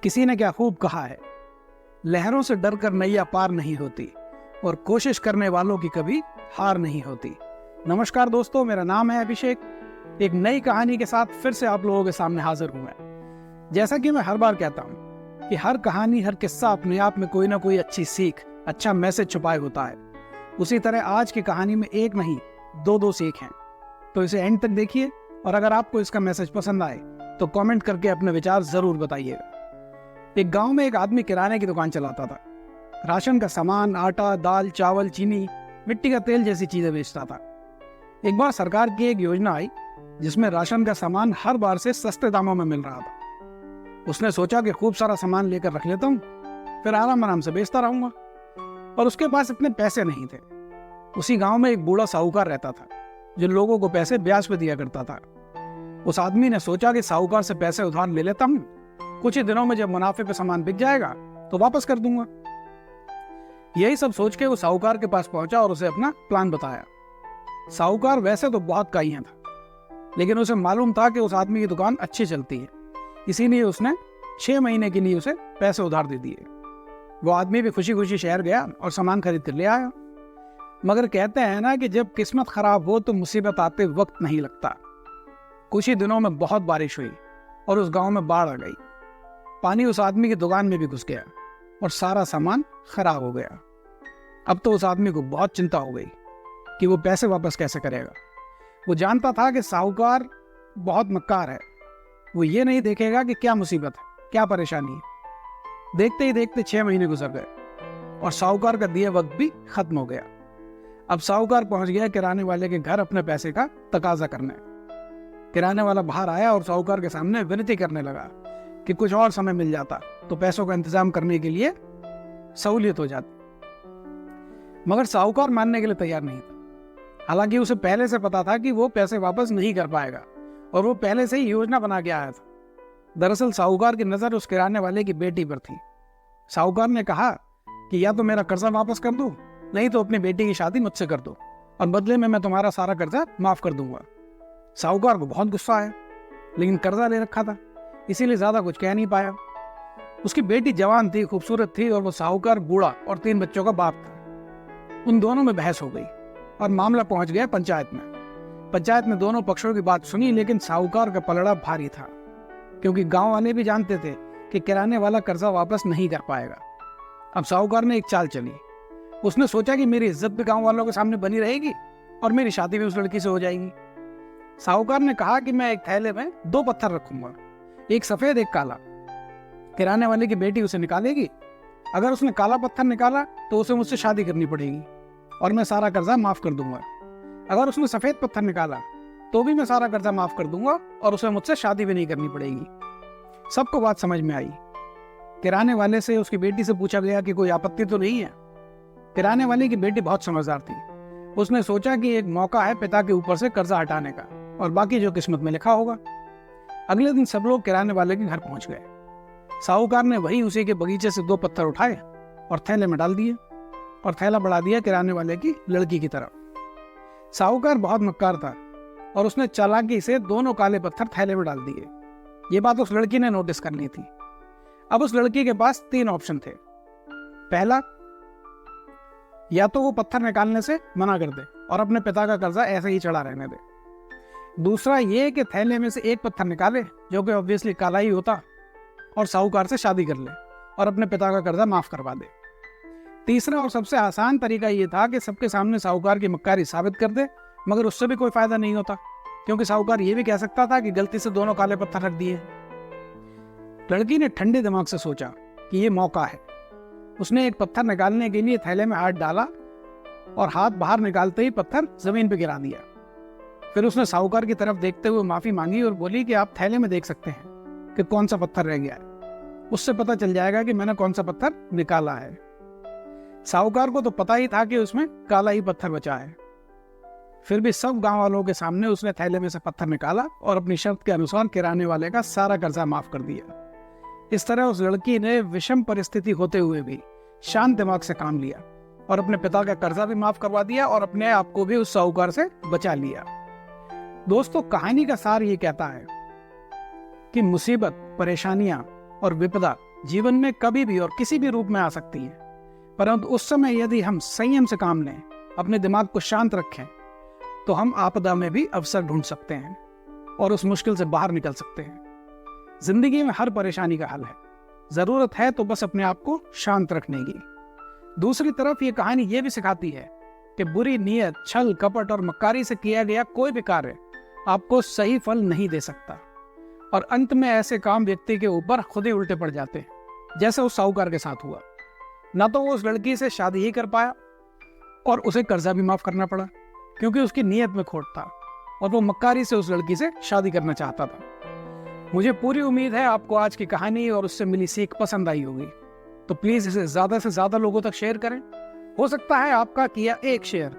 किसी ने क्या खूब कहा है, लहरों से डरकर नैया पार नहीं होती और कोशिश करने वालों की कभी हार नहीं होती। नमस्कार दोस्तों, मेरा नाम है अभिषेक। एक नई कहानी के साथ फिर से आप लोगों के सामने हाजिर हूं मैं। जैसा कि मैं हर बार कहता हूं कि हर कहानी, हर किस्सा अपने आप में कोई ना कोई अच्छी सीख, अच्छा मैसेज छुपाए होता है। उसी तरह आज की कहानी में एक नहीं दो सीख हैं। तो इसे एंड तक देखिए और अगर आपको इसका मैसेज पसंद आए तो कमेंट करके अपने विचार जरूर बताइएगा। एक गांव में एक आदमी किराने की दुकान चलाता था। राशन का सामान, आटा, दाल, चावल, चीनी, मिट्टी का तेल जैसी चीजें बेचता था। एक बार सरकार की एक योजना आई जिसमें राशन का सामान हर बार से सस्ते दामों में मिल रहा था। उसने सोचा कि खूब सारा सामान लेकर रख लेता हूँ, फिर आराम से बेचता रहूंगा। और उसके पास इतने पैसे नहीं थे। उसी गांव में एक बूढ़ा साहूकार रहता था जो लोगों को पैसे ब्याज पे दिया करता था। उस आदमी ने सोचा कि साहूकार से पैसे उधार ले लेता हूँ, कुछ ही दिनों में जब मुनाफे पे सामान बिक जाएगा तो वापस कर दूंगा। यही सब सोच के वो साहूकार के पास पहुंचा और उसे अपना प्लान बताया। साहूकार वैसे तो बहुत काइयां था, लेकिन उसे मालूम था कि उस आदमी की दुकान अच्छी चलती है, इसीलिए उसने 6 महीने के लिए उसे पैसे उधार दे दिए। वो आदमी भी खुशी खुशी शहर गया और सामान खरीद कर ले आया। मगर कहते हैं ना कि जब किस्मत खराब हो तो मुसीबत आते वक्त नहीं लगता। कुछ ही दिनों में बहुत बारिश हुई और उस गांव में बाढ़ आ गई। पानी उस आदमी की दुकान में भी घुस गया और सारा सामान खराब हो गया। अब तो उस आदमी को बहुत चिंता हो गई कि वो पैसे वापस कैसे करेगा। वो जानता था कि साहूकार बहुत मक्कार है। वो ये नहीं देखेगा कि क्या मुसीबत है, क्या परेशानी है। देखते ही देखते 6 महीने गुजर गए और साहूकार का दिया वक्त भी खत्म हो गया। अब साहूकार पहुंच गया किराने वाले के घर अपने पैसे का तकाजा करने। किराने वाला बाहर आया और साहूकार के सामने विनती करने लगा कि कुछ और समय मिल जाता तो पैसों का इंतजाम करने के लिए सहूलियत हो जाती। मगर साहूकार मानने के लिए तैयार नहीं था। हालांकि उसे पहले से पता था कि वो पैसे वापस नहीं कर पाएगा और वो पहले से ही योजना बना के आया था। दरअसल साहूकार की नजर उस किराने वाले की बेटी पर थी। साहूकार ने कहा कि या तो मेरा कर्जा वापस कर दो, नहीं तो अपनी बेटी की शादी मुझसे कर दो और बदले में मैं तुम्हारा सारा कर्जा माफ कर दूंगा। साहूकार को बहुत गुस्सा आया, लेकिन कर्जा ले रखा था इसीलिए ज्यादा कुछ कह नहीं पाया। उसकी बेटी जवान थी, खूबसूरत थी और वो साहूकार बूढ़ा और 3 बच्चों का बाप था। उन दोनों में बहस हो गई और मामला पहुंच गया पंचायत में। पंचायत में दोनों पक्षों की बात सुनी, लेकिन साहूकार का पलड़ा भारी था, क्योंकि गांव वाले भी जानते थे कि किराने वाला कर्जा वापस नहीं कर पाएगा। अब साहूकार ने एक चाल चली। उसने सोचा कि मेरी इज्जत भी गांव वालों के सामने बनी रहेगी और मेरी शादी भी उस लड़की से हो जाएगी। साहूकार ने कहा कि मैं एक थैले में 2 पत्थर रखूंगा, एक सफेद एक काला। किराने वाले की बेटी उसे निकालेगी। अगर उसने काला पत्थर निकाला तो उसे मुझसे शादी करनी पड़ेगी और मैं सारा कर्जा माफ कर दूंगा। अगर उसने सफेद पत्थर निकाला तो भी मैं सारा कर्जा माफ कर दूंगा और उसे मुझसे शादी भी नहीं करनी पड़ेगी। सबको बात समझ में आई। किराने वाले से उसकी बेटी से पूछा गया कि कोई आपत्ति तो नहीं है। किराने वाले की बेटी बहुत समझदार थी। उसने सोचा कि एक मौका है पिता के ऊपर से कर्जा हटाने का और बाकी जो किस्मत में लिखा होगा। अगले दिन सब लोग किराने वाले के घर पहुंच गए। साहूकार ने वही उसी के बगीचे से 2 पत्थर उठाए और थैले में डाल दिए और थैला बढ़ा दिया किराने वाले की लड़की की तरफ। साहूकार बहुत मक्कार था और उसने चालाकी से दोनों काले पत्थर थैले में डाल दिए। ये बात उस लड़की ने नोटिस कर ली थी। अब उस लड़की के पास 3 ऑप्शन थे। पहला, या तो वो पत्थर निकालने से मना कर दे और अपने पिता का कर्जा ऐसे ही चढ़ा रहने दे। दूसरा ये कि थैले में से एक पत्थर निकाले जो कि ऑब्वियसली काला ही होता और साहूकार से शादी कर ले और अपने पिता का कर्जा माफ करवा दे। तीसरा और सबसे आसान तरीका ये था कि सबके सामने साहूकार की मक्कारी साबित कर दे, मगर उससे भी कोई फायदा नहीं होता, क्योंकि साहूकार ये भी कह सकता था कि गलती से दोनों काले पत्थर रख दिए। लड़की ने ठंडे दिमाग से सोचा कि ये मौका है। उसने एक पत्थर निकालने के लिए थैले में हाथ डाला और हाथ बाहर निकालते ही पत्थर जमीन पर गिरा दिया। फिर उसने साहूकार की तरफ देखते हुए माफी मांगी और बोली कि आप थैले में देख सकते हैं कि कौन सा पत्थर रह गया है, उससे पता चल जाएगा कि मैंने कौन सा पत्थर निकाला है। साहूकार को तो पता ही था कि उसमें काला ही पत्थर बचा है। फिर भी सब गांव वालों के सामने उसने थैले में से पत्थर निकाला और अपनी शर्त के अनुसार किराने वाले का सारा कर्जा माफ कर दिया। इस तरह उस लड़की ने विषम परिस्थिति होते हुए भी शांत दिमाग से काम लिया और अपने पिता का कर्जा भी माफ करवा दिया और अपने आप को भी उस साहूकार से बचा लिया। दोस्तों, कहानी का सार ये कहता है कि मुसीबत, परेशानियां और विपदा जीवन में कभी भी और किसी भी रूप में आ सकती है, परंतु उस समय यदि हम संयम से काम लें, अपने दिमाग को शांत रखें, तो हम आपदा में भी अवसर ढूंढ सकते हैं और उस मुश्किल से बाहर निकल सकते हैं। जिंदगी में हर परेशानी का हल है, जरूरत है तो बस अपने आप को शांत रखने की। दूसरी तरफ ये कहानी ये भी सिखाती है कि बुरी नीयत, छल, कपट और मक्कारी से किया गया कोई भी कार्य आपको सही फल नहीं दे सकता, और अंत में ऐसे काम व्यक्ति के ऊपर खुद ही उल्टे पड़ जाते हैं, जैसे उस साहूकार के साथ हुआ। ना तो वो उस लड़की से शादी ही कर पाया और उसे कर्जा भी माफ करना पड़ा क्योंकि उसकी नीयत में खोट था, और वो मक्कारी से उस लड़की से शादी करना चाहता था। मुझे पूरी उम्मीद है आपको आज की कहानी और उससे मिली सीख पसंद आई होगी, तो प्लीज इसे ज्यादा से ज्यादा लोगों तक शेयर करें। हो सकता है आपका किया एक शेयर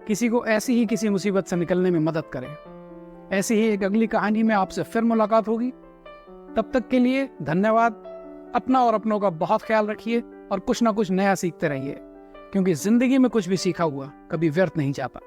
किसी को ऐसी ही किसी मुसीबत से निकलने में मदद करे। ऐसी ही एक अगली कहानी में आपसे फिर मुलाकात होगी। तब तक के लिए धन्यवाद। अपना और अपनों का बहुत ख्याल रखिए और कुछ ना कुछ नया सीखते रहिए, क्योंकि जिंदगी में कुछ भी सीखा हुआ कभी व्यर्थ नहीं जाता।